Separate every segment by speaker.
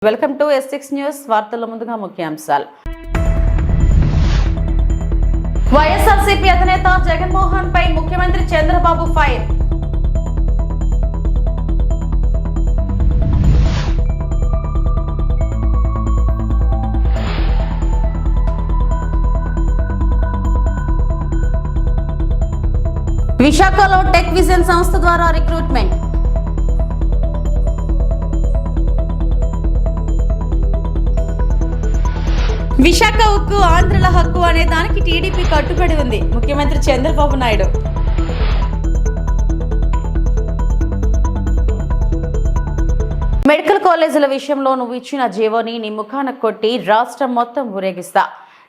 Speaker 1: Welcome to S6 news. వార్తల ముందుగా ముఖ్యాంశాలు. వైఎస్ఆర్సీపీ అధినేత జగన్మోహన్ పై ముఖ్యమంత్రి చంద్రబాబు ఫైర్. విశాఖలో టెక్ విజన్ సంస్థ ద్వారా రిక్రూట్మెంట్. విశాఖ ఉక్కు ఆంధ్రుల హక్కు అనే దానికి టీడీపీ కట్టుబడి ఉంది. ముఖ్యమంత్రి చంద్రబాబు నాయుడు. మెడికల్ కాలేజీల విషయంలో నువ్వు ఇచ్చిన జీవోని నీ ముఖాన కొట్టి రాష్ట్రం మొత్తం ఊరేగిస్తా.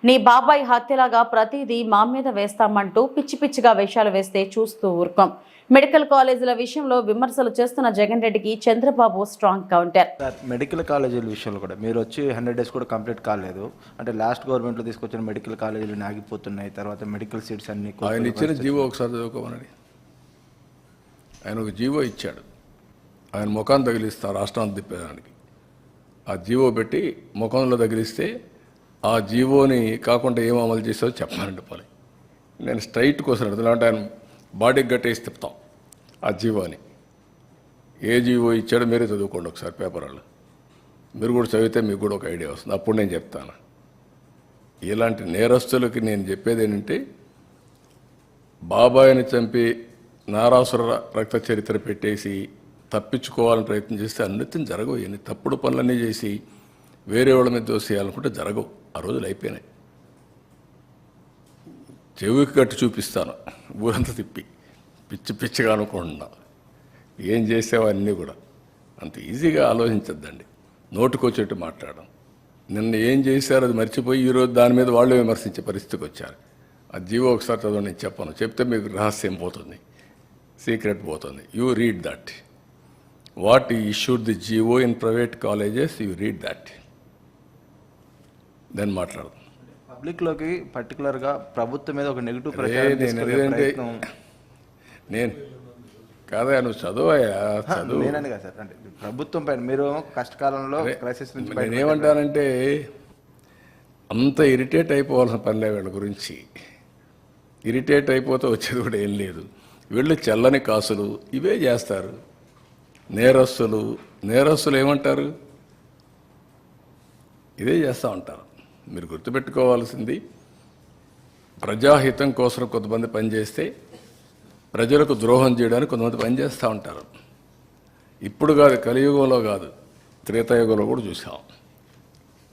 Speaker 1: నీ బాబాయ్ హత్యలాగా ప్రతిదీ మా మీద వేస్తామంటూ పిచ్చి పిచ్చిగా వేషాలు వేస్తే చూస్తూ ఊరుకోం. మెడికల్ కాలేజీల విషయంలో విమర్శలు చేస్తున్న జగన్ రెడ్డికి చంద్రబాబు స్ట్రాంగ్ కౌంటర్.
Speaker 2: మెడికల్ కాలేజీల విషయంలో కూడా మీరు వచ్చి 100 days కూడా కంప్లీట్ కాలేదు. అంటే లాస్ట్ గవర్నమెంట్లో తీసుకొచ్చిన మెడికల్ కాలేజీలు ఆగిపోతున్నాయి. తర్వాత మెడికల్ సీట్స్ అన్ని
Speaker 3: ఆయన ఇచ్చిన జీవో ఒకసారి చదువుకోమని. ఆయన ఒక జీవో ఇచ్చాడు. ఆయన ముఖాన్ని తగిలిస్తారు రాష్ట్రాన్ని తిప్పేదానికి. ఆ జీవో పెట్టి ముఖంలో తగిలిస్తే ఆ జీవోని కాకుండా ఏం అమలు చేసావో చెప్పాలంటే పోలే. నేను స్ట్రైట్ కోసం అడుగుతున్నా. ఆయన బాడీకి గట్టేసి తిప్పుతాం ఆ జీవోని. ఏ జీవో ఇచ్చాడో మీరే చదువుకోండి ఒకసారి పేపర్ వాళ్ళు. మీరు కూడా చదివితే మీకు కూడా ఒక ఐడియా వస్తుంది. అప్పుడు నేను చెప్తాను. ఇలాంటి నేరస్తులకి నేను చెప్పేది ఏంటంటే, బాబాయిని చంపి నారాసుర రక్త చరిత్ర పెట్టేసి తప్పించుకోవాలని ప్రయత్నం చేస్తే అన్నిటిని జరగవు. ఎన్ని తప్పుడు పనులన్నీ చేసి వేరే వాళ్ళ మీద దోసేయాలనుకుంటే జరగవు. ఆ రోజులు అయిపోయినాయి. చెవికి కట్టి చూపిస్తాను ఊరంతా తిప్పి పిచ్చి పిచ్చిగా అనుకుంటున్నా. ఏం చేసావో అన్నీ కూడా అంత ఈజీగా ఆలోచించద్దండి. నోటుకొచ్చేట్టు మాట్లాడడం. నిన్న ఏం చేశారో అది మర్చిపోయి ఈరోజు దాని మీద వాళ్ళు విమర్శించే పరిస్థితికి వచ్చారు. ఆ జీవో ఒకసారి చదవండి. నేను చెప్పను. చెప్తే మీకు రహస్యం పోతుంది, సీక్రెట్ పోతుంది. You read that. What issued the GO in private colleges, you read that, then మాట్లాడదాం.
Speaker 2: పబ్లిక్లోకి పర్టికులర్గా ప్రభుత్వం మీద ఒక నెగిటివ్
Speaker 3: నేను కాదా నువ్వు చదువయా చదువు.
Speaker 2: నేనని కదా సార్, అంటే ప్రభుత్వం పైన మీరు కష్టకాలంలో క్రైసిస్ నుంచి
Speaker 3: నేనేమంటానంటే, అంత ఇరిటేట్ అయిపోవాల్సిన పనిలే వీళ్ళ గురించి. ఇరిటేట్ అయిపోతే వచ్చేది కూడా ఏం లేదు. వీళ్ళు చల్లని కాసులు ఇవే చేస్తారు. నేరస్తులు ఏమంటారు? ఇదే చేస్తూ ఉంటారు. మీరు గుర్తుపెట్టుకోవాల్సింది, ప్రజాహితం కోసం కొంతమంది పనిచేస్తే ప్రజలకు ద్రోహం చేయడానికి కొంతమంది పనిచేస్తూ ఉంటారు. ఇప్పుడు కాదు, కలియుగంలో కాదు, త్రేతాయుగంలో కూడా చూసాం,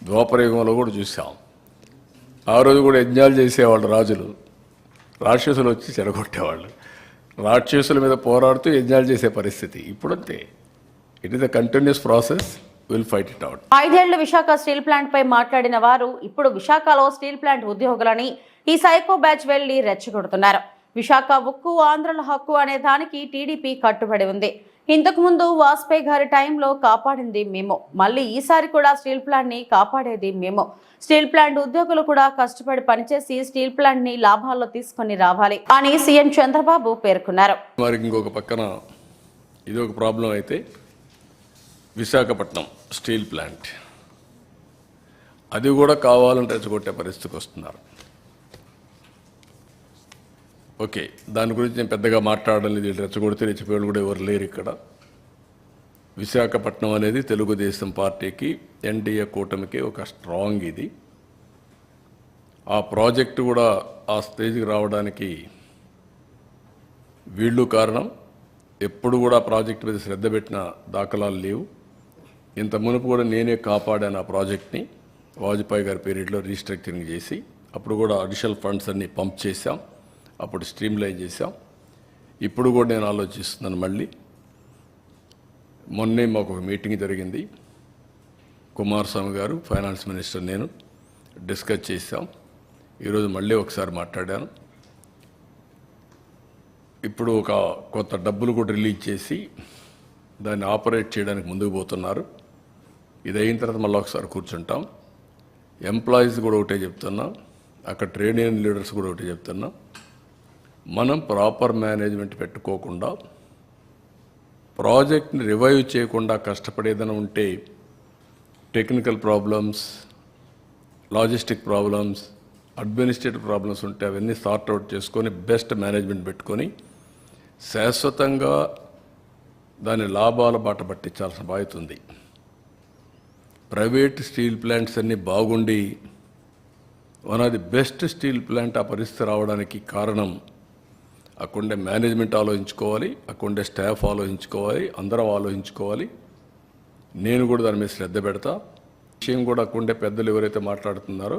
Speaker 3: ద్వాపరయుగంలో కూడా చూసాం. ఆ రోజు కూడా యజ్ఞాలు చేసేవాళ్ళు రాజులు, రాక్షసులు వచ్చి చెడగొట్టేవాళ్ళు. రాక్షసుల మీద పోరాడుతూ యజ్ఞాలు చేసే పరిస్థితి ఇప్పుడంతే. It is a continuous process. Will fight it out.
Speaker 1: 5 ఏళ్ల విశాఖ స్టీల్ ప్లాంట్ పై మాట్లాడిన వారు ఇప్పుడు విశాఖలో స్టీల్ ప్లాంట్ ఉద్యోగులని ఈ సైకో బ్యాచ్ వెళ్లి రెచ్చగొడుతున్నారు. విశాఖ ఉక్కు ఆంధ్రుల హక్కు అనే దానికి టీడీపీ కట్టుబడి ఉంది. ఇంతకు ముందు వాజ్పేయి గారి టైంలో కాపాడింది మేము, మళ్ళీ ఈసారి కూడా స్టీల్ ప్లాంట్ ని కాపాడేది మేము. స్టీల్ ప్లాంట్ ఉద్యోగులు కూడా కష్టపడి పనిచేసి స్టీల్ ప్లాంట్ ని లాభాల్లో తీసుకుని రావాలి అని సీఎం చంద్రబాబు పేర్కొన్నారు.
Speaker 3: మరి ఇంకొక పక్కన ఇది ఒక ప్రాబ్లం అయితే, విశాఖపట్నం స్టీల్ ప్లాంట్ అది కూడా కావాలని రెచ్చగొట్టే పరిస్థితికి వస్తున్నారు. ఓకే, దాని గురించి నేను పెద్దగా మాట్లాడడం లేదు. రెచ్చగొడితే రెచ్చిపోయాడు కూడా ఎవరు లేరు ఇక్కడ. విశాఖపట్నం అనేది తెలుగుదేశం పార్టీకి, ఎన్డీఏ కూటమికి ఒక స్ట్రాంగ్ ఇది. ఆ ప్రాజెక్టు కూడా ఆ స్టేజ్కి రావడానికి వీళ్ళు కారణం. ఎప్పుడు కూడా ప్రాజెక్టు మీద శ్రద్ధ పెట్టిన దాఖలాలు లేవు. ఇంత మునుపు కూడా నేనే కాపాడాను ఆ ప్రాజెక్ట్ని. వాజ్పేయి గారి పీరియడ్లో రీస్ట్రక్చరింగ్ చేసి అప్పుడు కూడా అడిషనల్ ఫండ్స్ అన్నీ పంప్ చేశాం. అప్పుడు స్ట్రీమ్లైన్ చేశాం. ఇప్పుడు కూడా నేను ఆలోచిస్తున్నాను. మళ్ళీ మొన్నే మాకు ఒక మీటింగ్ జరిగింది. కుమారస్వామి గారు, ఫైనాన్స్ మినిస్టర్, నేను డిస్కస్ చేశాం. ఈరోజు మళ్ళీ ఒకసారి మాట్లాడాను. ఇప్పుడు ఒక కొత్త డబ్బులు కూడా రిలీజ్ చేసి దాన్ని ఆపరేట్ చేయడానికి ముందుకు పోతున్నారు. ఇది అయిన తర్వాత మళ్ళీ ఒకసారి కూర్చుంటాం. ఎంప్లాయీస్ కూడా ఒకటే చెప్తున్నా, అక్కడ ట్రేడ్ యూనియన్ లీడర్స్ కూడా ఒకటే చెప్తున్నా, మనం ప్రాపర్ మేనేజ్మెంట్ పెట్టుకోకుండా ప్రాజెక్ట్ని రివైవ్ చేయకుండా కష్టపడేదైనా ఉంటే technical problems, logistic problems, administrative problems ఉంటే అవన్నీ సార్ట్ అవుట్ చేసుకొని బెస్ట్ మేనేజ్మెంట్ పెట్టుకొని శాశ్వతంగా దాని లాభాల బాట పట్టించాల్సిన బాధ్యత ఉంది. ప్రైవేట్ స్టీల్ ప్లాంట్స్ అన్నీ బాగుండి one of the best steel plant ఆ పరిస్థితి రావడానికి కారణం అక్కడుండే మేనేజ్మెంట్ ఆలోచించుకోవాలి, అక్కడుండే స్టాఫ్ ఆలోచించుకోవాలి, అందరం ఆలోచించుకోవాలి. నేను కూడా దాని మీద శ్రద్ధ పెడతా. విషయం కూడా అక్కడుండే పెద్దలు ఎవరైతే మాట్లాడుతున్నారో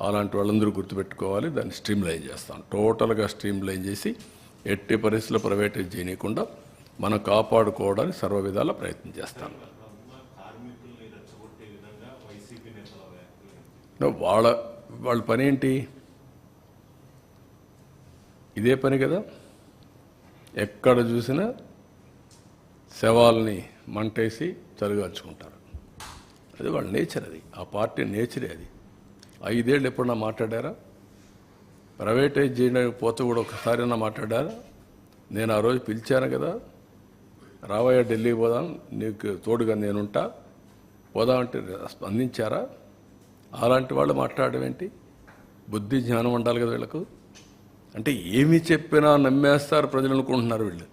Speaker 3: అలాంటి వాళ్ళందరూ గుర్తుపెట్టుకోవాలి. దాన్ని స్ట్రీమ్లైన్ చేస్తాం, టోటల్గా స్ట్రీమ్లైన్ చేసి ఎట్టి పరిస్థితుల్లో ప్రైవేటైజ్ చేయకుండా మనం కాపాడుకోవడానికి సర్వ విధాల ప్రయత్నం చేస్తాం. వాళ్ళ పని ఏంటి? ఇదే పని కదా. ఎక్కడ చూసినా శవాల్ని మంటేసి చలిగాల్చుకుంటారు. అది వాళ్ళ నేచర్, అది ఆ పార్టీ నేచరే. అది 5 ఏళ్ళు ఎప్పుడన్నా మాట్లాడారా? ప్రైవేటైజ్ చేయడానికి పోతే కూడా ఒకసారైనా మాట్లాడారా? నేను ఆ రోజు పిలిచాను కదా, రావయ్య ఢిల్లీకి పోదాం, నీకు తోడుగా నేనుంటా, పోదామంటే స్పందించారా? అలాంటి వాళ్ళు మాట్లాడడం ఏంటి? బుద్ధి జ్ఞానం ఉండాలి కదా వీళ్ళకు. అంటే ఏమి చెప్పినా నమ్మేస్తారు ప్రజలు అనుకుంటున్నారు వీళ్ళు.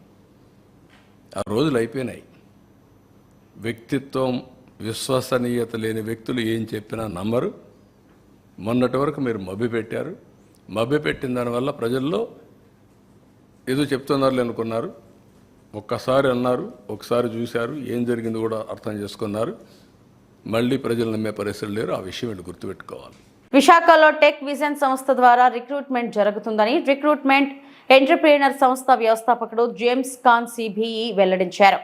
Speaker 3: ఆ రోజులు అయిపోయినాయి. వ్యక్తిత్వం, విశ్వసనీయత లేని వ్యక్తులు ఏం చెప్పినా నమ్మరు. మొన్నటి వరకు మీరు మభ్యపెట్టారు. మభ్యపెట్టిన దానివల్ల ప్రజల్లో ఏదో చెప్తున్నారు అనుకున్నారు. ఒక్కసారి అన్నారు, ఒకసారి చూశారు, ఏం జరిగింది కూడా అర్థం చేసుకున్నారు. మళ్ళీ ప్రజలు నమ్మే పరిస్థితులు లేరు. ఆ విషయం వీళ్ళు గుర్తుపెట్టుకోవాలి.
Speaker 1: విశాఖలో టెక్ విజన్ సంస్థ ద్వారా రిక్రూట్మెంట్ జరుగుతుందని రిక్రూట్మెంట్ ఎంటర్ప్రీనర్ సంస్థ వ్యవస్థాపకుడు జేమ్స్ ఖాన్ సిబిఈ వెల్లడించారు.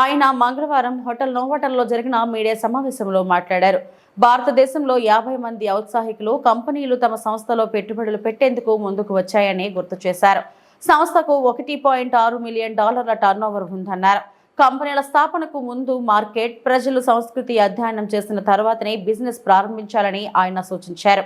Speaker 1: ఆయన మంగళవారం హోటల్ నోవాటల్లో జరిగిన మీడియా సమావేశంలో మాట్లాడారు. భారతదేశంలో 50 మంది ఔత్సాహికులు కంపెనీలు తమ సంస్థలో పెట్టుబడులు పెట్టేందుకు ముందుకు వచ్చాయని గుర్తు చేశారు. సంస్థకు $1.6 మిలియన్ టర్నోవర్ ఉందన్నారు. కంపెనీల స్థాపనకు ముందు మార్కెట్, ప్రజలు, సంస్కృతి అధ్యయనం చేసిన తర్వాతనే బిజినెస్ ప్రారంభించాలని ఆయన సూచించారు.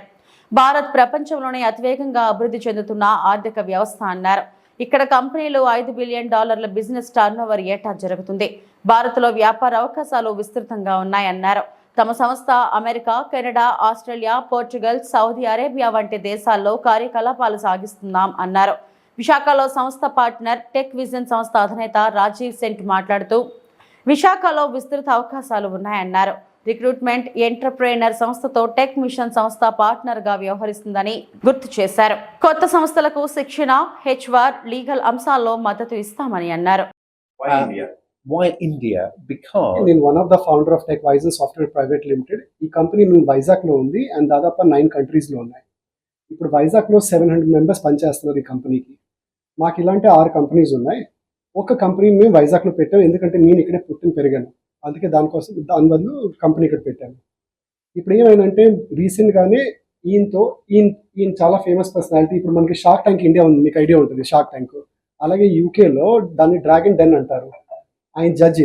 Speaker 1: భారత్ ప్రపంచంలోనే అతివేగంగా అభివృద్ధి చెందుతున్న ఆర్థిక వ్యవస్థ అన్నారు. ఇక్కడ కంపెనీలు $5 బిలియన్ బిజినెస్ టర్నోవర్ ఏటా జరుగుతుంది. భారత్లో వ్యాపార అవకాశాలు విస్తృతంగా ఉన్నాయన్నారు. తమ సంస్థ America, Canada, Australia, Portugal, Saudi Arabia వంటి దేశాల్లో కార్యకలాపాలు సాగిస్తున్నాం అన్నారు. విశాఖలో సంస్థ పార్ట్నర్ టెక్ విజన్ సంస్థ అధినేత రాజీవ్ సెంట్ మాట్లాడుతూ విశాఖలో విస్తృత అవకాశాలు ఉన్నాయన్నారు. రిక్రూట్మెంట్ ఎంటర్ప్రైనర్ సంస్థతో టెక్ మిషన్ సంస్థ పార్ట్నర్గా వ్యవహరిస్తుందని గుర్తు చేశారు. కొత్త సంస్థలకు శిక్షణ, HR, లీగల్ అంశాల్లో మద్దతు ఇస్తామని అన్నారు.
Speaker 4: Why India? Because
Speaker 5: నేను one of the founder of Tech Vision Software Private Limited. ఈ కంపెనీ మేము వైజాగ్లో ఉంది అండ్ దాదాపు 9 కంట్రీస్లో ఉన్నాయి. ఇప్పుడు వైజాగ్లో 700 మెంబర్స్ పనిచేస్తున్నారు ఈ కంపెనీకి. మాకు ఇలాంటి 6 కంపెనీస్ ఉన్నాయి. ఒక కంపెనీ మేము వైజాగ్లో పెట్టాము, ఎందుకంటే నేను ఇక్కడే పుట్టిన పెరిగాను. అందుకే దాని బదులు కంపెనీ ఇక్కడ పెట్టాను. ఇప్పుడు ఏమైందంటే రీసెంట్గానే ఈయన చాలా ఫేమస్ పర్సనాలిటీ. ఇప్పుడు మనకి షార్క్ ట్యాంక్ ఇండియా ఉంది, మీకు ఐడియా ఉంటుంది షార్క్ ట్యాంక్. అలాగే యూకేలో దాన్ని డ్రాగన్ డెన్ అంటారు. ఆయన జడ్జి.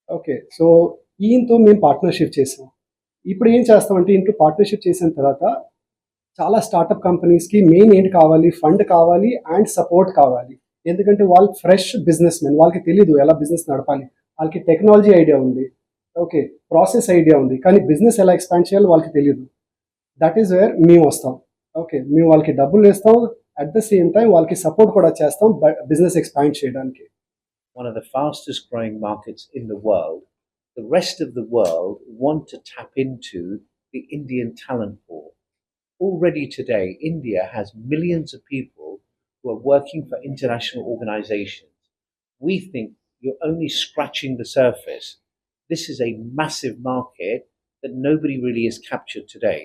Speaker 5: ఓకే, సో ఈయనతో మేము పార్ట్నర్షిప్ చేసాం. ఇప్పుడు ఏం చేస్తామంటే ఇంట్లో పార్ట్నర్షిప్ చేసిన తర్వాత చాలా స్టార్టప్ కంపెనీస్కి మెయిన్ ఏంటి కావాలి? ఫండ్ కావాలి అండ్ సపోర్ట్ కావాలి. ఎందుకంటే వాళ్ళు ఫ్రెష్ బిజినెస్ మెన్, వాళ్ళకి తెలీదు ఎలా బిజినెస్ నడపాలి. వాళ్ళకి టెక్నాలజీ ఐడియా ఉంది, ఓకే, ప్రాసెస్ ఐడియా ఉంది, కానీ బిజినెస్ ఎలా ఎక్స్పాండ్ చేయాలో వాళ్ళకి తెలియదు. దట్ ఈస్ వేర్ మేము వస్తాం. ఓకే, మేము వాళ్ళకి డబ్బులు వేస్తాం, అట్ ద సేమ్ టైం వాళ్ళకి సపోర్ట్ కూడా చేస్తాం బిజినెస్ ఎక్స్పాండ్ చేయడానికి.
Speaker 4: one of the fastest growing markets in the world, the rest of the world want to tap into the Indian talent pool. Already today, India has millions of people who are working for international organizations. We think you're only scratching the surface. This is a massive market that nobody really has captured today.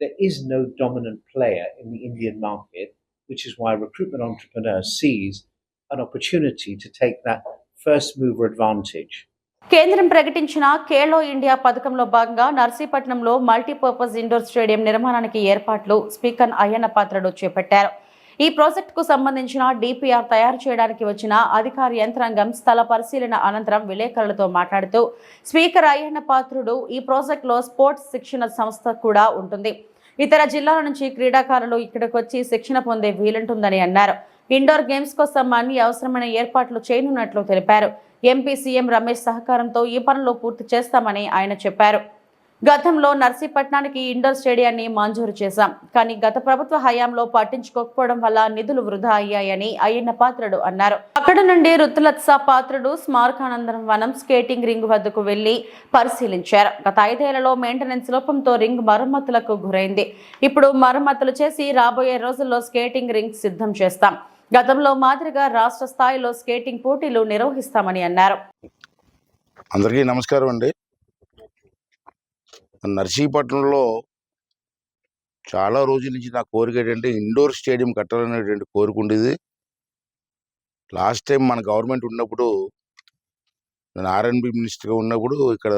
Speaker 4: There is no dominant player in the Indian market, which is why Recruitment Entrepreneur sees an opportunity to take that first mover advantage.
Speaker 1: కేంద్రం ప్రకటించిన Khelo India పథకంలో భాగంగా నర్సీపట్నంలో multipurpose indoor stadium నిర్మాణానికి ఏర్పాట్లు speaker Ayyanna Patrudu చేపట్టారు. ఈ ప్రాజెక్టుకు సంబంధించిన DPR తయారు చేయడానికి వచ్చిన అధికార యంత్రాంగం స్థల పరిశీలన అనంతరం విలేకరులతో మాట్లాడుతూ స్పీకర్ అయ్యన్న పాత్రుడు ఈ ప్రాజెక్టులో స్పోర్ట్స్ శిక్షణ సంస్థ కూడా ఉంటుంది. ఇతర జిల్లాల నుంచి క్రీడాకారులు ఇక్కడికి వచ్చి శిక్షణ పొందే వీలుంటుందని అన్నారు. ఇండోర్ గేమ్స్ కోసం అన్ని అవసరమైన ఏర్పాట్లు చేయనున్నట్లు తెలిపారు. ఎంపీ సీఎం రమేష్ సహకారంతో ఈ పనులు పూర్తి చేస్తామని ఆయన చెప్పారు. గతంలో నర్సీపట్నానికి ఇండోర్ స్టేడియాన్ని మంజూరు చేశాం, కానీ గత ప్రభుత్వ హయాంలో పట్టించుకోకపోవడం వల్ల నిధులు వృధా అయ్యాయని అయ్యన్న పాత్రుడు అన్నారు. అక్కడ నుండి రుతులత్స పాత్రుడు స్మారకానందనం వనం స్కేటింగ్ రింగ్ వద్దకు వెళ్లి పరిశీలించారు. గత 5 ఏళ్లలో మెయింటెనెన్స్ లోపంతో రింగ్ మరమ్మతులకు గురైంది. ఇప్పుడు మరమ్మతులు చేసి రాబోయే రోజుల్లో స్కేటింగ్ రింగ్ సిద్ధం చేస్తాం. గతంలో మాదిరిగా రాష్ట్ర స్థాయిలో స్కేటింగ్ పోటీలు నిర్వహిస్తామని అన్నారు.
Speaker 6: అందరికీ నమస్కారం అండి. నర్సీపట్నంలో చాలా రోజుల నుంచి నా కోరిక ఏంటంటే ఇండోర్ స్టేడియం కట్టాలనేటువంటి కోరిక ఉండేది. లాస్ట్ టైం మన గవర్నమెంట్ ఉన్నప్పుడు, నేను ఆర్ఎన్బి మినిస్టర్గా ఉన్నప్పుడు ఇక్కడ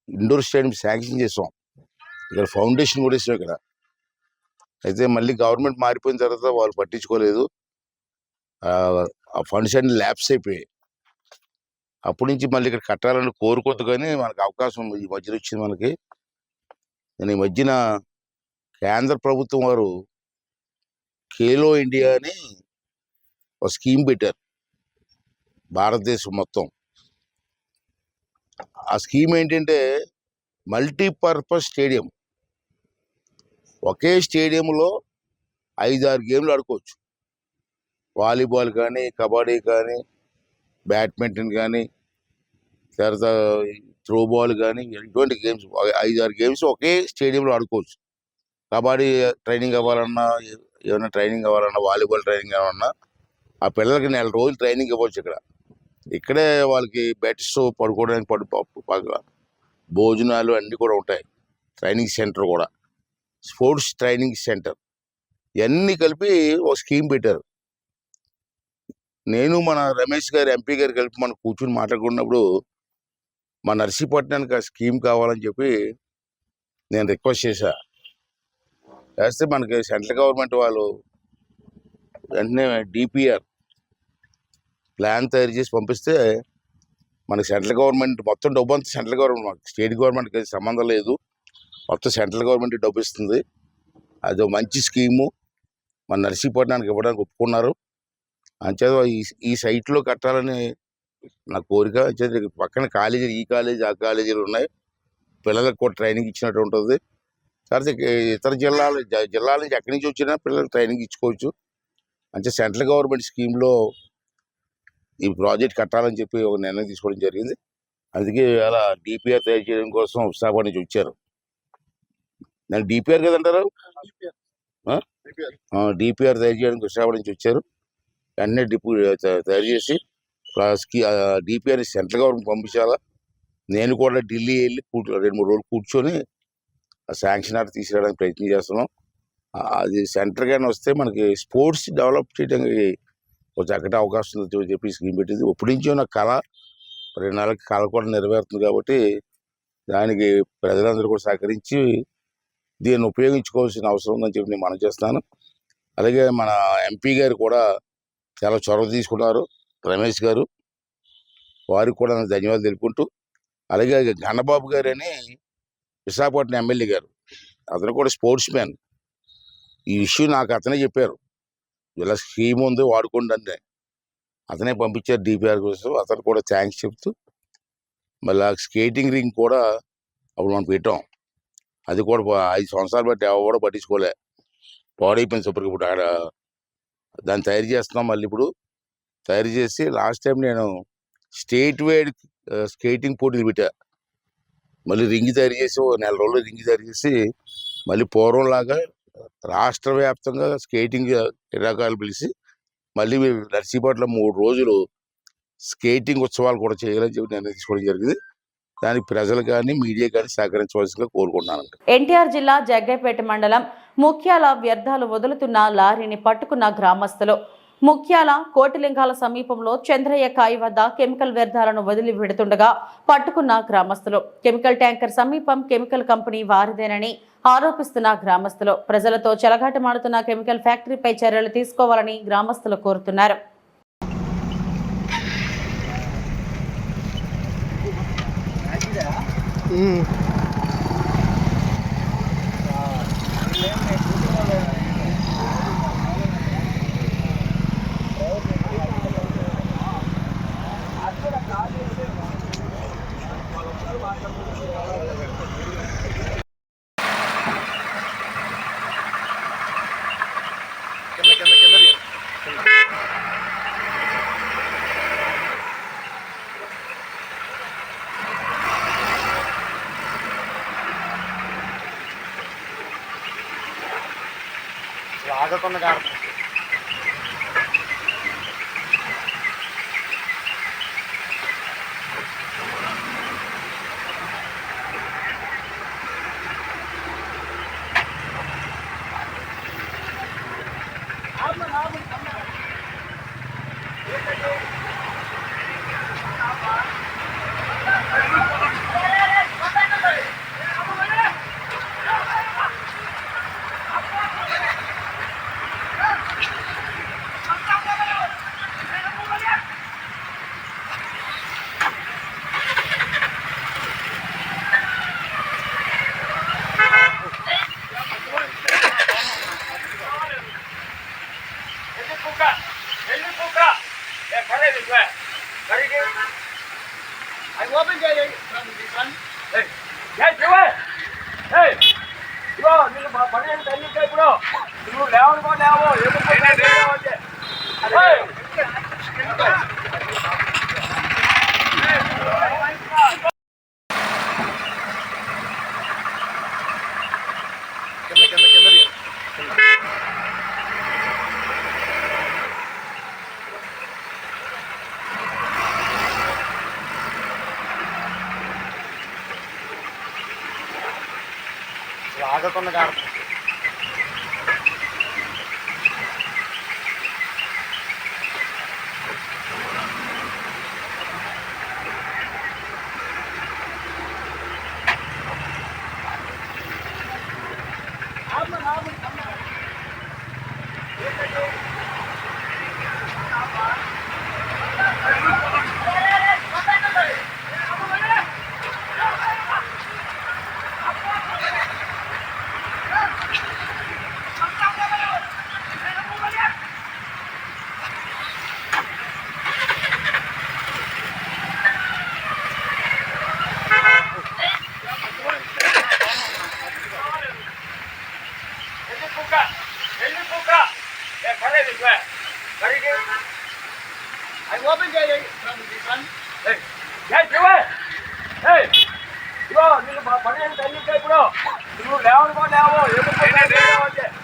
Speaker 6: ఇండోర్ స్టేడియం శాంక్షన్ చేసాం. ఇక్కడ ఫౌండేషన్ కూడా ఇస్తాం ఇక్కడ. అయితే మళ్ళీ గవర్నమెంట్ మారిపోయిన తర్వాత వాళ్ళు పట్టించుకోలేదు. ఆ ఫండ్స్ అన్ని ల్యాప్స్ అయిపోయాయి. అప్పటి నుంచి మళ్ళీ ఇక్కడ కట్టాలని కోరుకోవద్దు, కానీ మనకు అవకాశం ఈ మధ్యలో వచ్చింది మనకి. నేను ఈ మధ్యన కేంద్ర ప్రభుత్వం వారు ఖేలో ఇండియా అని ఒక స్కీమ్ పెట్టారు భారతదేశం మొత్తం. ఆ స్కీమ్ ఏంటంటే మల్టీపర్పస్ స్టేడియం. ఒకే స్టేడియంలో 5-6 గేమ్లు ఆడుకోవచ్చు. వాలీబాల్ కానీ, కబడ్డీ కానీ, బ్యాడ్మింటన్ కానీ, తర్వాత త్రోబాల్ కానీ, ఇటువంటి గేమ్స్ 5-6 గేమ్స్ ఒకే స్టేడియంలో ఆడుకోవచ్చు. కబడ్డీ ట్రైనింగ్ అవ్వాలన్నా, ఏమైనా ట్రైనింగ్ కావాలన్నా, వాలీబాల్ ట్రైనింగ్ కావాలన్నా ఆ పిల్లలకి 4 రోజులు ట్రైనింగ్ ఇవ్వచ్చు. ఇక్కడే వాళ్ళకి బెడ్స్, పడుకోవడానికి భోజనాలు అన్నీ కూడా ఉంటాయి. ట్రైనింగ్ సెంటర్ కూడా, స్పోర్ట్స్ ట్రైనింగ్ సెంటర్, ఇవన్నీ కలిపి ఒక స్కీమ్ పెట్టారు. నేను మన రమేష్ గారు, ఎంపీ గారు కలిపి మనం కూర్చుని మాట్లాడుకున్నప్పుడు మా నర్సీపట్నానికి ఆ స్కీమ్ కావాలని చెప్పి నేను రిక్వెస్ట్ చేశా. చేస్తే మనకి సెంట్రల్ గవర్నమెంట్ వాళ్ళు వెంటనే డిపిఆర్ ప్లాన్ తయారు చేసి పంపిస్తే మనకి సెంట్రల్ గవర్నమెంట్ మొత్తం డబ్బు అంతా సెంట్రల్ గవర్నమెంట్, మనకి స్టేట్ గవర్నమెంట్కి సంబంధం లేదు, మొత్తం సెంట్రల్ గవర్నమెంట్ డబ్బు ఇస్తుంది. అది ఒక మంచి స్కీము. మన నర్సీపట్నానికి ఇవ్వడానికి ఒప్పుకున్నారు. అంచేత ఈ సైట్లో కట్టాలని నా కోరిక. పక్కన కాలేజీలు, ఈ కాలేజీ, ఆ కాలేజీలు ఉన్నాయి. పిల్లలకు కూడా ట్రైనింగ్ ఇచ్చినట్టు ఉంటుంది. తర్వాత ఇతర జిల్లాల నుంచి ఎక్కడి నుంచి వచ్చినా పిల్లలకు ట్రైనింగ్ ఇచ్చుకోవచ్చు. అంటే సెంట్రల్ గవర్నమెంట్ స్కీమ్లో ఈ ప్రాజెక్ట్ కట్టాలని చెప్పి ఒక నిర్ణయం తీసుకోవడం జరిగింది. అందుకే అలా డిపిఆర్ తయారు చేయడం కోసం విశాఖపట్నం నుంచి వచ్చారు. నేను డిపిఆర్ కదంటారు, డిపిఆర్ తయారు చేయడానికి విశాఖపట్నం నుంచి వచ్చారు. వెంటనే తయారు చేసి డిపిఆర్ సెంట్రల్ గవర్నమెంట్ పంపించాలా. నేను కూడా ఢిల్లీ వెళ్ళి 2-3 రోజులు కూర్చొని ఆ శాంక్షన్ ఆర్డర్ తీసుకురావడానికి ప్రయత్నం చేస్తున్నాం. అది సెంటర్గానే వస్తే మనకి స్పోర్ట్స్ డెవలప్ చేయడానికి ఒక చక్కటి అవకాశం ఉందని చెప్పి స్కీమ్ పెట్టింది. ఇప్పటి నుంచో నా కళ, 2 నెలలకి కళ కూడా నెరవేరుతుంది. కాబట్టి దానికి ప్రజలందరూ కూడా సహకరించి దీన్ని ఉపయోగించుకోవాల్సిన అవసరం ఉందని చెప్పి నేను మనం చేస్తాను. అలాగే మన ఎంపీ గారు కూడా చాలా చొరవ తీసుకున్నారు, రమేష్ గారు. వారికి కూడా ధన్యవాదాలు తెలుపుకుంటూ, అలాగే గన్నబాబు గారు అని విశాఖపట్నం ఎమ్మెల్యే గారు, అతను కూడా స్పోర్ట్స్ మ్యాన్. ఈ ఇష్యూ నాకు అతనే చెప్పారు, ఇలా స్కీమ్ ఉంది వాడుకోండి అంటే అతనే పంపించారు డిపిఆర్ కోసం. అతను కూడా థ్యాంక్స్ చెప్తూ, మళ్ళీ స్కేటింగ్ రింగ్ కూడా అప్పుడు మనం పెట్టాం. అది కూడా 5 సంవత్సరాలు బట్టి ఎవరు కూడా పట్టించుకోలే, పాడైపోయింది సూపర్గా. ఇప్పుడు ఆడ దాన్ని తయారు చేస్తున్నాం. మళ్ళీ ఇప్పుడు తయారు చేసి లాస్ట్ టైం నేను స్టేట్ వైడ్ స్కేటింగ్ పోటీలు పెట్టా. మళ్ళీ రింగ్ తయారు చేసి 1 నెల రోజులు రింగ్ తయారు చేసి మళ్ళీ పూర్వంలాగా రాష్ట్ర వ్యాప్తంగా స్కేటింగ్ క్రీడాకారులు పిలిచి మళ్ళీ నర్సీపట్నం 3 రోజులు స్కేటింగ్ ఉత్సవాలు కూడా చేయాలని చెప్పి నిర్ణయం తీసుకోవడం జరిగింది. దానికి ప్రజలు కానీ, మీడియా కానీ సహకరించవలసిందిగా కోరుకుంటున్నాను.
Speaker 1: ఎన్టీఆర్ జిల్లా జగ్గైపేట మండలం ముఖ్యాల వ్యర్థాలు వదులుతున్న లారీని పట్టుకున్న గ్రామస్తులు. ముఖ్యాల కోటిలింగాల సమీపంలో చంద్రయ్య కాయి వద్ద కెమికల్ వ్యర్థాలను వదిలి పెడుతుండగా పట్టుకున్న గ్రామస్తులు. కెమికల్ ట్యాంకర్ సమీపం కెమికల్ కంపెనీ వారిదేనని ఆరోపిస్తున్న గ్రామస్తులు. ప్రజలతో చెలగాటమాడుతున్న కెమికల్ ఫ్యాక్టరీపై చర్యలు తీసుకోవాలని గ్రామస్తులు కోరుతున్నారు.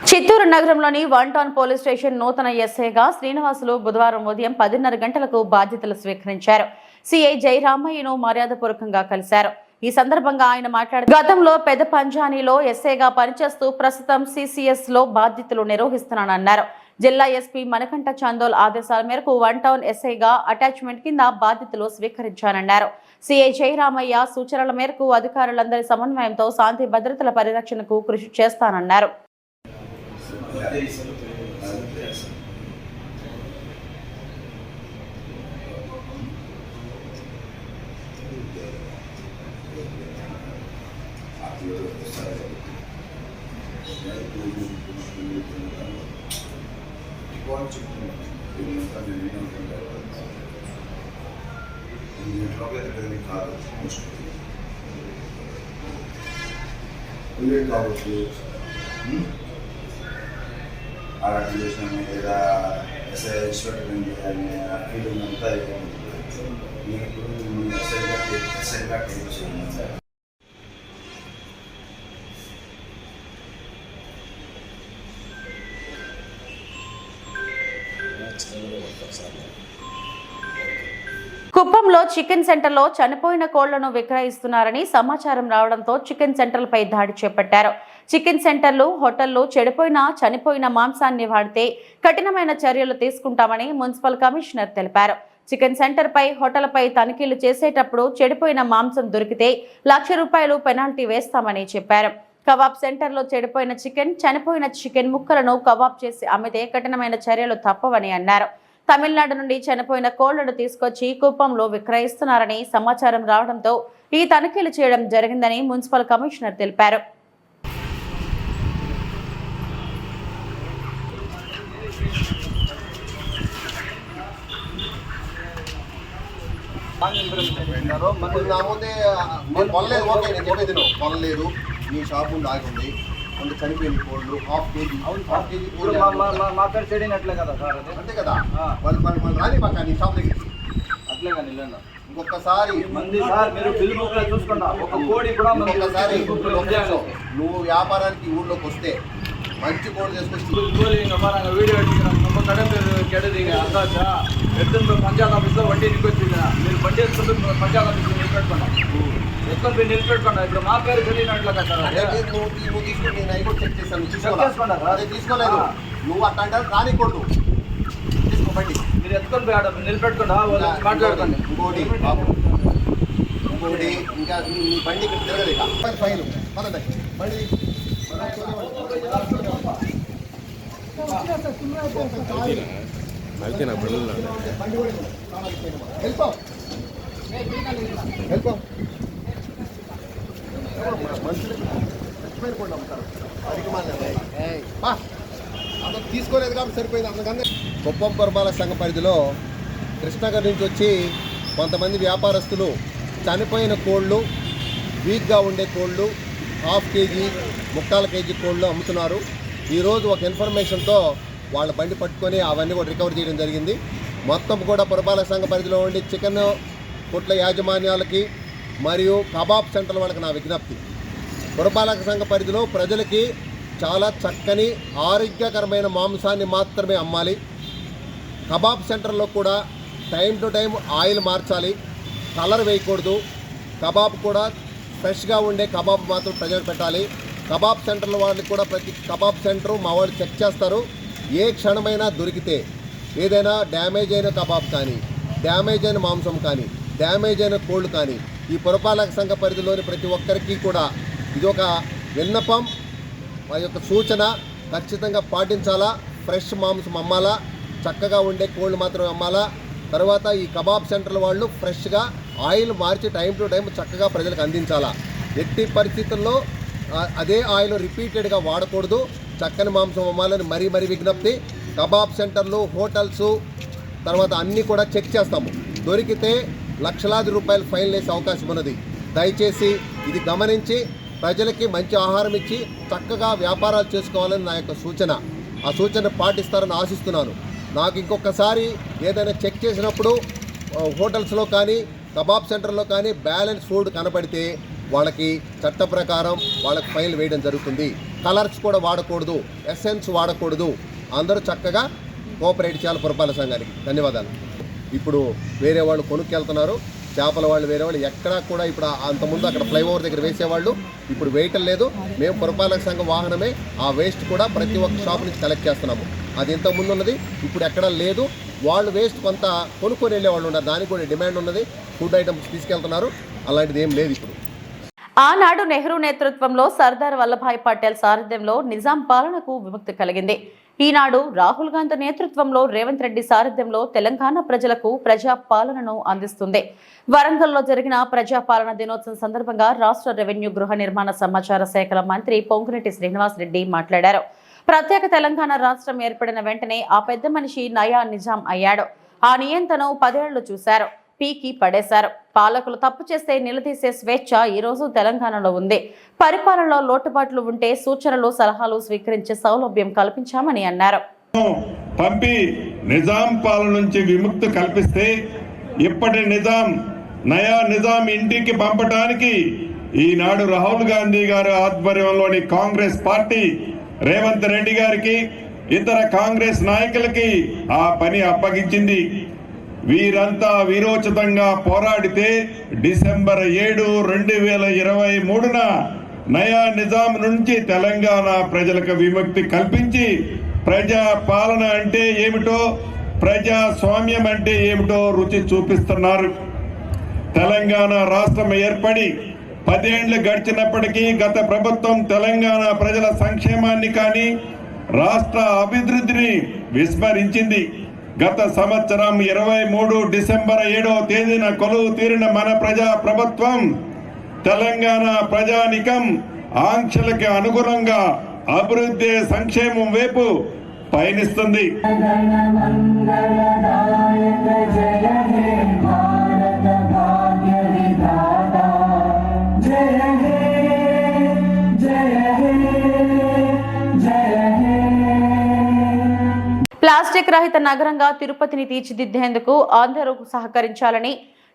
Speaker 1: చిత్తూరు నగరంలోని 1 టౌన్ పోలీస్ స్టేషన్ నూతన ఎస్ఐగా శ్రీనివాసులు బుధవారం ఉదయం 10:30 గంటలకు బాధ్యతలు స్వీకరించారు. సిఐ జయరామయ్యను మర్యాదపూర్వకంగా కలిశారు. ఈ సందర్భంగా ఆయన మాట్లాడుతూ గతంలో పెద్ద పంజానీలో ఎస్ఐగా పనిచేస్తూ ప్రస్తుతం సిసిఎస్ లో బాధ్యతలు నిర్వహిస్తున్నానన్నారు. జిల్లా ఎస్పీ మనకంట చందోల్ ఆదేశాల మేరకు 1 టౌన్ ఎస్ఐగా అటాచ్మెంట్ కింద బాధ్యతలు స్వీకరించానన్నారు. సిఐ జయరామయ్య సూచనల మేరకు అధికారులందరి సమన్వయంతో శాంతి భద్రతల పరిరక్షణకు కృషి చేస్తానన్నారు.
Speaker 7: అలాంటి చేసినాము లేదా ఎస్ఐ ఇన్స్పెక్టర్ ఫీలింగ్ అంతా నేను ఇప్పుడు ఎస్ఐగా ట్రైన్ చేస్తున్నాను సార్.
Speaker 1: కుప్పంలో చికెన్ సెంటర్లో చనిపోయిన కోళ్లను విక్రయిస్తున్నారని సమాచారం రావడంతో చికెన్ సెంటర్లపై దాడి చేపట్టారు. చికెన్ సెంటర్లు, హోటళ్లు చనిపోయిన మాంసాన్ని వాడితే కఠినమైన చర్యలు తీసుకుంటామని మున్సిపల్ కమిషనర్ తెలిపారు. చికెన్ సెంటర్పై, హోటల్పై తనిఖీలు చేసేటప్పుడు చెడిపోయిన మాంసం దొరికితే ₹1,00,000 పెనాల్టీ వేస్తామని చెప్పారు. కబాబ్ సెంటర్లో చనిపోయిన చికెన్ ముక్కలను కబాబ్ చేసి అమ్మితే కఠినమైన చర్యలు తప్పవని అన్నారు. తమిళనాడు నుండి చనిపోయిన కోళ్లను తీసుకొచ్చి కుప్పంలో విక్రయిస్తున్నారని సమాచారం రావడంతో ఈ తనిఖీలు చేయడం జరిగిందని మున్సిపల్ కమిషనర్ తెలిపారు.
Speaker 8: కొనలేదు మీ షాపు ఆగింది అంత చనిపోయిన కోళ్ళు హాఫ్ కేజీ
Speaker 9: మాకు చెడినట్లే కదా సార్, అది
Speaker 8: అంతే కదా. వాళ్ళు రాని మాకు నీ షాప్ దగ్గరికి
Speaker 9: అట్లే కానీ
Speaker 8: ఇంకొకసారి
Speaker 9: మంది సార్ మీరు బిల్ బుక్ లో చూసుకుంటా ఒక కోడి కూడా
Speaker 8: ఇంకొకసారి నువ్వు వ్యాపారానికి ఊళ్ళోకి వస్తే మంచి కోళ్ళు తీసుకొచ్చి
Speaker 9: ಗೋಲಿಂಗ ಬರಂಗ ವಿಡಿಯೋ ಇಟ್ಟಿದ್ದೀರ ನಮ್ಮ ಕಡೆ ಕೆಡದೀಗ ಅಂದಾಜ ಎತ್ತನ್ನು ಪಂಚಾಯತ್ ಆಫೀಸ್లో వడ్డీ నికొచ్చింది మీరు వడ్డీ ఎత్తుకుంటూ పంచాయత్ ఆఫీస్లో నిలబెట్టుకున్నాం ఎత్తుకొని మీరు నిలబెట్టుకున్నాం ఇప్పుడు మా పేరు చదివినట్లు కదా
Speaker 8: నువ్వు తీసుకుని నేను అవి కూడా చెక్ చేశాను
Speaker 9: చెక్ చేసుకున్నారా?
Speaker 8: అదే తీసుకోలేదు నువ్వు అట్లా అంటే రానికూడదు తీసుకోబండి
Speaker 9: మీరు ఎత్తుకొని పోయి ఆడ నిలబెట్టుకుండా మాట్లాడుకోండి
Speaker 8: ఇంకోటి బాబు ఇంకోటి ఇంకా నీ బండి ఇక్కడ తిరగదు ఇక ఫైన్ పదండి బండి వెళ్ళిపో వెళ్ళిపో మనుషులు చచ్చిపోయిన కూడా అమ్ముతారు అతను తీసుకోలేదు కాబట్టి సరిపోయింది అందుకని కుప్పం పురపాలక సంఘ పరిధిలో కృష్ణనగర్ నుంచి వచ్చి కొంతమంది వ్యాపారస్తులు చనిపోయిన కోళ్ళు వీక్గా ఉండే కోళ్ళు 1/2 కేజీ 3/4 కేజీ కోళ్ళు అమ్ముతున్నారు. ఈరోజు ఒక ఇన్ఫర్మేషన్తో వాళ్ళ బండి పట్టుకొని అవన్నీ కూడా రికవర్ చేయడం జరిగింది. మొత్తం కూడా పురపాలక సంఘ పరిధిలో ఉండి చికెన్ కొట్ల యాజమాన్యాలకి మరియు కబాబ్ సెంటర్ వాళ్ళకి నా విజ్ఞప్తి, పురపాలక సంఘ పరిధిలో ప్రజలకి చాలా చక్కని ఆరోగ్యకరమైన మాంసాన్ని మాత్రమే అమ్మాలి. కబాబ్ సెంటర్లో కూడా టైం టు టైం ఆయిల్ మార్చాలి, కలర్ వేయకూడదు. కబాబ్ కూడా ఫ్రెష్గా ఉండే కబాబ్ మాత్రం ప్రజలకు పెట్టాలి. కబాబ్ సెంటర్ల వాళ్ళకి కూడా ప్రతి కబాబ్ సెంటరు మా వాళ్ళు చెక్ చేస్తారు. ఏ క్షణమైనా దొరికితే ఏదైనా డ్యామేజ్ అయిన కబాబ్ కానీ, డ్యామేజ్ అయిన మాంసం కానీ, డ్యామేజ్ అయిన కోళ్ళు కానీ ఈ పురపాలక సంఘ పరిధిలోని ప్రతి ఒక్కరికి కూడా ఇది ఒక విన్నపం, మా యొక్క సూచన ఖచ్చితంగా పాటించాలా. ఫ్రెష్ మాంసం అమ్మాలా, చక్కగా ఉండే కోళ్ళు మాత్రం అమ్మాలా. తర్వాత ఈ కబాబ్ సెంటర్ల వాళ్ళు ఫ్రెష్గా oil March time to time చక్కగా ప్రజలకు అందించాలా. ఎట్టి పరిస్థితుల్లో అదే ఆయిల్ రిపీటెడ్గా వాడకూడదు. చక్కని మాంసం అమ్మాలని మరీ విజ్ఞప్తి. కబాబ్ సెంటర్లు, హోటల్స్ తర్వాత అన్నీ కూడా చెక్ చేస్తాము. దొరికితే లక్షలాది రూపాయలు ఫైన్ వేసే అవకాశం ఉన్నది. దయచేసి ఇది గమనించి ప్రజలకి మంచి ఆహారం ఇచ్చి చక్కగా వ్యాపారాలు చేసుకోవాలని నా యొక్క సూచన. ఆ సూచన పాటిస్తారని ఆశిస్తున్నాను. నాకు ఇంకొకసారి ఏదైనా చెక్ చేసినప్పుడు హోటల్స్లో కానీ కబాబ్ సెంటర్లో కానీ బ్యాలెన్స్ ఫుడ్ కనపడితే వాళ్ళకి చట్ట ప్రకారం వాళ్ళకి ఫైన్ వేయడం జరుగుతుంది. కలర్స్ కూడా వాడకూడదు, ఎసెన్స్ వాడకూడదు. అందరూ చక్కగా కోఆపరేట్ చేయాలి పురపాలక సంఘానికి. ధన్యవాదాలు. ఇప్పుడు వేరే వాళ్ళు కొనుక్కెళ్తున్నారు చేపల వాళ్ళు, వేరే వాళ్ళు ఎక్కడా కూడా ఇప్పుడు అంతకుముందు అక్కడ ఫ్లైఓవర్ దగ్గర వేసేవాళ్ళు ఇప్పుడు వేయటం లేదు. మేము పురపాలక సంఘం వాహనమే ఆ వేస్ట్ కూడా ప్రతి ఒక్క షాప్ నుంచి కలెక్ట్ చేస్తున్నాము. అది ఇంతకుముందు ఉన్నది, ఇప్పుడు ఎక్కడా లేదు. వాళ్ళు వేస్ట్ కొంత కొనుక్కొని వెళ్ళేవాళ్ళు ఉన్నారు, దానికి కూడా డిమాండ్ ఉన్నది. ఫుడ్ ఐటమ్స్ తీసుకెళ్తున్నారు, అలాంటిది ఏం లేదు ఇప్పుడు.
Speaker 1: ఆనాడు నెహ్రూ నేతృత్వంలో సర్దార్ వల్లభాయ్ పటేల్ సారథ్యంలో నిజాం పాలనకు విముక్తి కలిగింది. ఈనాడు రాహుల్ గాంధీ నేతృత్వంలో రేవంత్ రెడ్డి సారథ్యంలో తెలంగాణ ప్రజలకు ప్రజా పాలనను అందిస్తుంది. వరంగల్లో జరిగిన ప్రజాపాలన దినోత్సవం సందర్భంగా రాష్ట్ర రెవెన్యూ, గృహ నిర్మాణ, సమాచార శాఖల మంత్రి పొంగులేటి శ్రీనివాస్ రెడ్డి మాట్లాడారు. ప్రత్యేక తెలంగాణ రాష్ట్రం ఏర్పడిన వెంటనే ఆ పెద్ద మనిషి నయా నిజాం అయ్యాడు. ఆ నియంతను 10 ఏళ్లు చూశారు, పీకి పడేశారు. పాలకులు తప్పు చేస్తే నిలదీసే స్వేచ్ఛ ఈ రోజు తెలంగాణలో ఉంది. పరిపాలనలో లోటుపాట్లు ఉంటే సూచనలు, సలహాలు స్వీకరించే సౌలభ్యం కల్పించామని అన్నారు.
Speaker 10: పంపి నిజాం పాలన నుంచి విముక్తి కల్పిస్తే ఇప్పటి నిజాం నయా నిజాం ఇంటికి పంపడానికి ఈనాడు రాహుల్ గాంధీ గారి ఆధ్వర్యంలోని కాంగ్రెస్ పార్టీ రేవంత్ రెడ్డి గారికి, ఇతర కాంగ్రెస్ నాయకులకి ఆ పని అప్పగించింది. వీరంతా వీరోచితంగా పోరాడితే డిసెంబర్ 7, 2023న నయా నిజాం నుంచి తెలంగాణ ప్రజలకు విముక్తి కల్పించి ప్రజా పాలన అంటే ఏమిటో, ప్రజాస్వామ్యం అంటే ఏమిటో రుచి చూపిస్తున్నారు. తెలంగాణ రాష్ట్రం ఏర్పడి 10 ఏళ్లు గడిచినప్పటికీ గత ప్రభుత్వం తెలంగాణ ప్రజల సంక్షేమాన్ని కానీ రాష్ట్ర అభివృద్ధిని విస్మరించింది. గత సంవత్సరం 23 డిసెంబర్ 7వ తేదీన కొలువు తీరిన మన ప్రజా ప్రభుత్వం తెలంగాణ ప్రజానికం ఆంక్షలకు అనుగుణంగా అభివృద్ధి, సంక్షేమం వైపు పయనిస్తుంది.
Speaker 1: ప్లాస్టిక్ రహిత నగరంగా తిరుపతిని తీర్చిదిద్దేందుకు అందరూ సహకరించాలని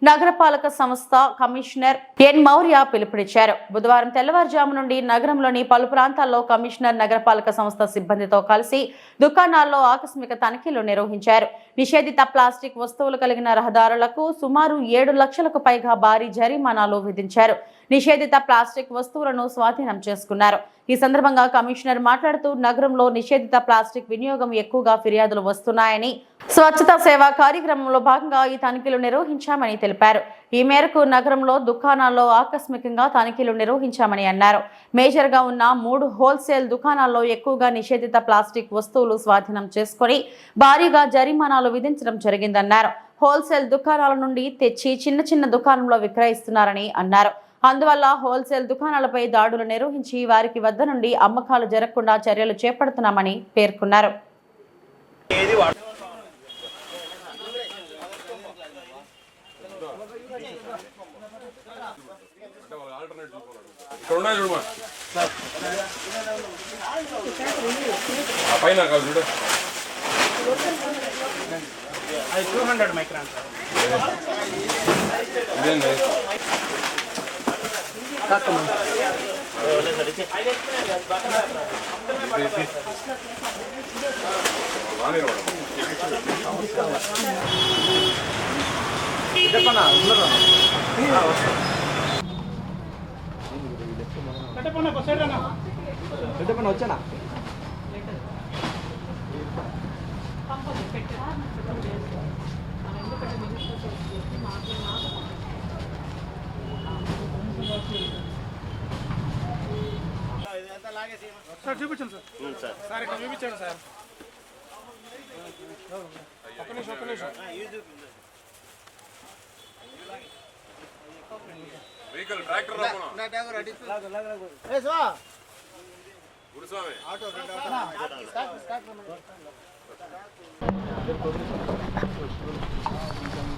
Speaker 1: నగరపాలక సంస్థ కమిషనర్ ఎన్ మౌర్య పిలుపునిచ్చారు. బుధవారం తెల్లవారుజాము నుండి నగరంలోని పలు ప్రాంతాల్లో కమిషనర్ నగరపాలక సంస్థ సిబ్బందితో కలిసి దుకాణాల్లో ఆకస్మిక తనిఖీలు నిర్వహించారు. నిషేధిత ప్లాస్టిక్ వస్తువులు కలిగిన రహదారులకు సుమారు 7 లక్షలకు పైగా భారీ జరిమానాలు విధించారు. నిషేధిత ప్లాస్టిక్ వస్తువులను స్వాధీనం చేసుకున్నారు. ఈ సందర్భంగా కమిషనర్ మాట్లాడుతూ నగరంలో నిషేధిత ప్లాస్టిక్ వినియోగం ఎక్కువగా ఫిర్యాదులు వస్తున్నాయని, స్వచ్ఛతా సేవా కార్యక్రమంలో భాగంగా ఈ తనిఖీలు నిర్వహించామని తెలిపారు. ఈ మేరకు నగరంలో దుకాణాల్లో ఆకస్మికంగా తనిఖీలు నిర్వహించామని అన్నారు. మేజర్గా ఉన్న 3 హోల్సేల్ దుకాణాల్లో ఎక్కువగా నిషేధిత ప్లాస్టిక్ వస్తువులు స్వాధీనం చేసుకుని భారీగా జరిమానాలు విధించడం జరిగిందన్నారు. హోల్సేల్ దుకాణాల నుండి తెచ్చి చిన్న దుకాణంలో విక్రయిస్తున్నారని అన్నారు. అందువల్ల హోల్సేల్ దుకాణాలపై దాడులు నిర్వహించి వారికి వద్ద నుండి అమ్మకాలు జరగకుండా చర్యలు చేపడుతున్నామని పేర్కొన్నారు.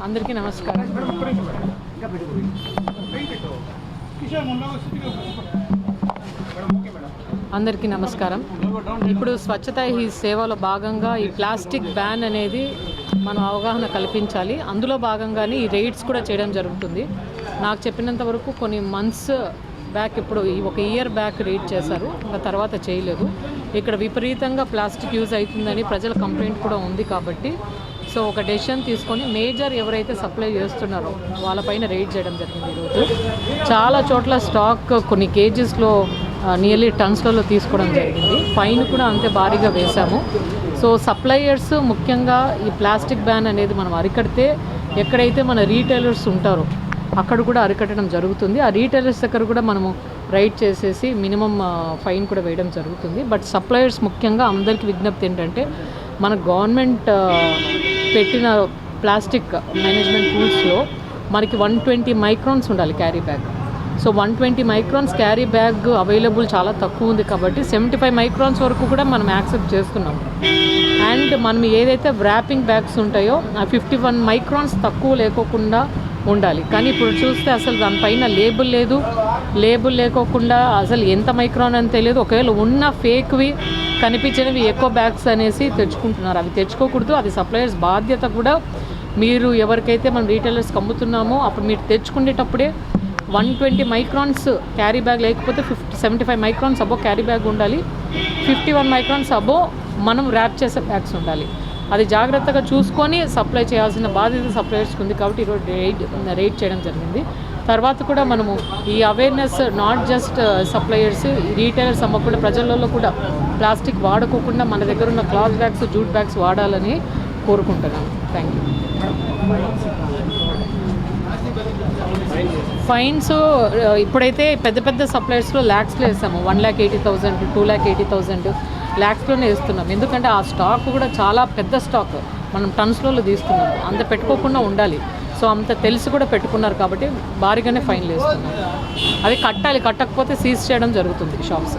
Speaker 11: అందరికీ నమస్కారం. అందరికీ నమస్కారం. ఇప్పుడు స్వచ్ఛత ఈ సేవలో భాగంగా ఈ ప్లాస్టిక్ బ్యాన్ అనేది మనం అవగాహన కల్పించాలి. అందులో భాగంగానే ఈ రైడ్స్ కూడా చేయడం జరుగుతుంది. నాకు చెప్పినంత వరకు కొన్ని మంత్స్ బ్యాక్, ఇప్పుడు ఒక ఇయర్ బ్యాక్ రైడ్ చేశారు, ఇంకా తర్వాత చేయలేదు. ఇక్కడ విపరీతంగా ప్లాస్టిక్ యూజ్ అవుతుందని ప్రజల కంప్లైంట్ కూడా ఉంది. కాబట్టి సో ఒక డెసిషన్ తీసుకొని మేజర్ ఎవరైతే సప్లై చేస్తున్నారో వాళ్ళపైన రైడ్ చేయడం జరిగింది. ఈరోజు చాలా చోట్ల స్టాక్ కొన్ని కేజెస్లో నియర్లీ టన్స్లలో తీసుకోవడం జరిగింది. ఫైన్ కూడా అంతే భారీగా వేశాము. సో సప్లయర్స్ ముఖ్యంగా ఈ ప్లాస్టిక్ బ్యాన్ అనేది మనం అరికడితే ఎక్కడైతే మన రీటైలర్స్ ఉంటారో అక్కడ కూడా అరికట్టడం జరుగుతుంది. ఆ రీటైలర్స్ దగ్గర కూడా మనము రైడ్ చేసేసి మినిమం ఫైన్ కూడా వేయడం జరుగుతుంది. బట్ సప్లయర్స్ ముఖ్యంగా అందరికీ విజ్ఞప్తి ఏంటంటే, మన గవర్నమెంట్ పెట్టిన ప్లాస్టిక్ మేనేజ్మెంట్ రూల్స్లో మనకి 120 మైక్రాన్స్ ఉండాలి carry bag. So 120 microns carry bag available చాలా తక్కువ ఉంది. కాబట్టి 75 మైక్రాన్స్ వరకు కూడా మనం యాక్సెప్ట్ చేస్తున్నాం. అండ్ మనం ఏదైతే వ్రాపింగ్ బ్యాగ్స్ ఉంటాయో ఆ 51 మైక్రాన్స్ తక్కువ లేకోకుండా ఉండాలి. కానీ ఇప్పుడు చూస్తే అసలు దానిపైన లేబుల్ లేదు. లేబుల్ లేకోకుండా అసలు ఎంత మైక్రాన్ అని తెలియదు. ఒకవేళ ఉన్న ఫేక్వి కనిపించినవి ఎక్కువ బ్యాగ్స్ అనేసి తెచ్చుకుంటున్నారు. అవి తెచ్చుకోకూడదు. అది సప్లయర్స్ బాధ్యత కూడా. మీరు ఎవరికైతే మనం రీటైలర్స్కి అమ్ముతున్నామో అప్పుడు మీరు తెచ్చుకునేటప్పుడే 120 మైక్రాన్స్ క్యారీ బ్యాగ్ లేకపోతే 75 మైక్రాన్స్ అబో క్యారీ బ్యాగ్ ఉండాలి. 51 మైక్రాన్స్ అబో మనం ర్యాప్ చేసే బ్యాగ్స్ ఉండాలి. అది జాగ్రత్తగా చూసుకొని సప్లై చేయాల్సిన బాధ్యత సప్లయర్స్కి ఉంది. కాబట్టి ఈరోజు రైడ్ చేయడం జరిగింది. తర్వాత కూడా మనము ఈ awareness not just suppliers, retailers అమ్మకుండా ప్రజలలో కూడా ప్లాస్టిక్ వాడుకోకుండా మన దగ్గర ఉన్న క్లాత్ బ్యాగ్స్, జూట్ బ్యాగ్స్ వాడాలని కోరుకుంటున్నాను. Thank you. ఫైన్స్ ఇప్పుడైతే పెద్ద పెద్ద సప్లయర్స్లో ల్యాక్స్లో వేసాము. 1,80,000, 2,80,000 ల్యాక్స్లోనే వేస్తున్నాం. ఎందుకంటే ఆ స్టాక్ కూడా చాలా పెద్ద స్టాక్, మనం టన్స్లలో తీస్తున్నాము. అంత పెట్టుకోకుండా ఉండాలి. సో అంత తెలిసి కూడా పెట్టుకున్నారు కాబట్టి భారీగానే ఫైన్లు వేస్తున్నాం. అది కట్టాలి, కట్టకపోతే సీజ్ చేయడం జరుగుతుంది షాప్స్.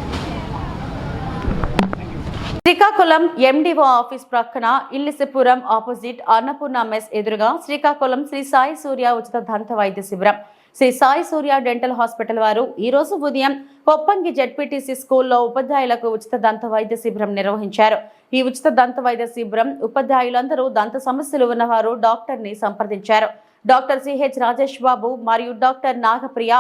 Speaker 1: శ్రీకాకుళం ఎండిఓ ఆఫీస్ ప్రక్కన ఇల్లిసిపురం ఆపోజిట్ అన్నపూర్ణ మెస్ ఎదురుగా శ్రీకాకుళం శ్రీ సాయి సూర్య ఉచిత దంత వైద్య శిబిరం. శ్రీ సాయి సూర్య డెంటల్ హాస్పిటల్ వారు ఈ రోజు ఉదయం కొప్పంగి జెడ్పీటీసీ స్కూల్లో ఉపాధ్యాయులకు ఉచిత దంత వైద్య శిబిరం నిర్వహించారు. ఈ ఉచిత దంత వైద్య శిబిరం ఉపాధ్యాయులందరూ దంత సమస్యలు ఉన్నవారు డాక్టర్ ని సంప్రదించారు. డాక్టర్ సిహెచ్ రాజేష్ బాబు మరియు doctor Nagapriya,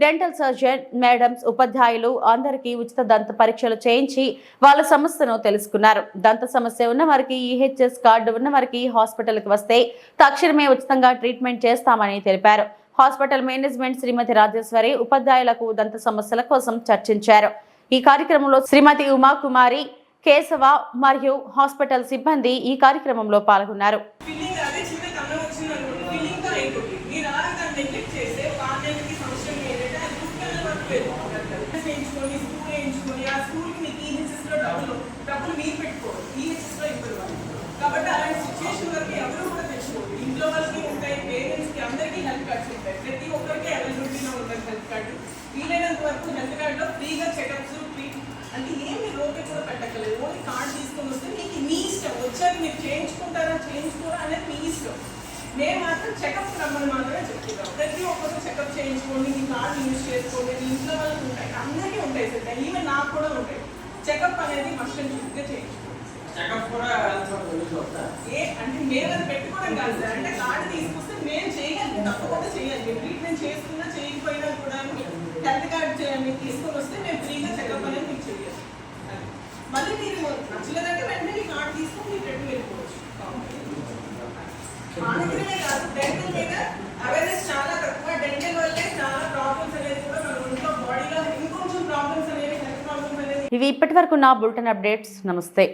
Speaker 1: dental surgeon, madams, ఉపాధ్యాయులు అందరికీ ఉచిత దంత పరీక్షలు చేయించి వాళ్ళ సమస్యను తెలుసుకున్నారు. దంత సమస్య ఉన్న వారికి ఈహెచ్ఎస్ కార్డు ఉన్న వారికి హాస్పిటల్కి వస్తే తక్షణమే ఉచితంగా ట్రీట్మెంట్ చేస్తామని తెలిపారు. హాస్పిటల్ మేనేజ్మెంట్ శ్రీమతి రాజేశ్వరి ఉపాధ్యాయులకు దంత సమస్యల కోసం చర్చించారు. ఈ కార్యక్రమంలో శ్రీమతి ఉమాకుమారి, కేశవ మరియు హాస్పిటల్ సిబ్బంది ఈ కార్యక్రమంలో పాల్గొన్నారు.
Speaker 12: కాబట్టి అలాంటి సిచ్యువేషన్ వరకు ఎవరు కూడా తెచ్చుకోరు. ఇంట్లో వాళ్ళకి ఉంటాయి, పేరెంట్స్కి అందరికీ హెల్త్ కార్డ్స్ ఉంటాయి. ప్రతి ఒక్కరికి అవైలబిలిటీలో ఉంటుంది హెల్త్ కార్డు. వీలైనంత వరకు హెల్త్ కార్డులో ఫ్రీగా చెకప్స్, అంటే ఏమి రోగి కూడా పెట్టక్కలేదు. ఓన్లీ కార్డు తీసుకొని వస్తే మీకు మీ ఇష్టం, వచ్చాక మీరు చేయించుకుంటారా చేయించుకోరా అనేది మీ ఇష్టం. మేము మాత్రం చెకప్ రమ్మని మాత్రమే చెప్తున్నాం. ప్రతి ఒక్కరు చెకప్ చేయించుకోండి, మీ కార్డు యూజ్ చేసుకోండి. మీ ఇంట్లో వాళ్ళకి ఉంటాయి, అందరికీ ఉంటాయి సార్. ఈవెన్ నాకు కూడా ఉంటాయి. చెకప్ అనేది మస్ట్ అండ్ షుడ్గా చేయించుకోండి. అంటే మేము అది పెట్టుకోవడం కాదు సార్, అంటే కార్డు తీసుకొస్తే మేము చేయగలిగి తప్పకుండా చేయాలి. ట్రీట్మెంట్ చేసుకున్నా చేయకపోయినా కూడా హెల్త్ కార్డు మీకు తీసుకొని వస్తే మేము ఫ్రీగా చెకప్ అనేది మీకు చేయాలి. మళ్ళీ మీరు నచ్చలేదంటే వెంటనే మీ కార్డు తీసుకొని మీరు రిటర్న్ వెళ్ళిపోవచ్చు. మా దగ్గరనే కాదు, డెంటల్ మీద అవేర్నెస్ చాలా తక్కువ. డెంటల్ వల్లే చాలా ప్రాబ్లమ్స్ అనేది కూడా మన ఒంట్లో బాడీలో ఇంకొంచెం ప్రాబ్లమ్స్ అనేవి, హెల్త్ ప్రాబ్లమ్స్ అనేది.
Speaker 1: ఇవి ఇప్పటి వరకు నా బులెటిన్ అప్డేట్స్. నమస్తే.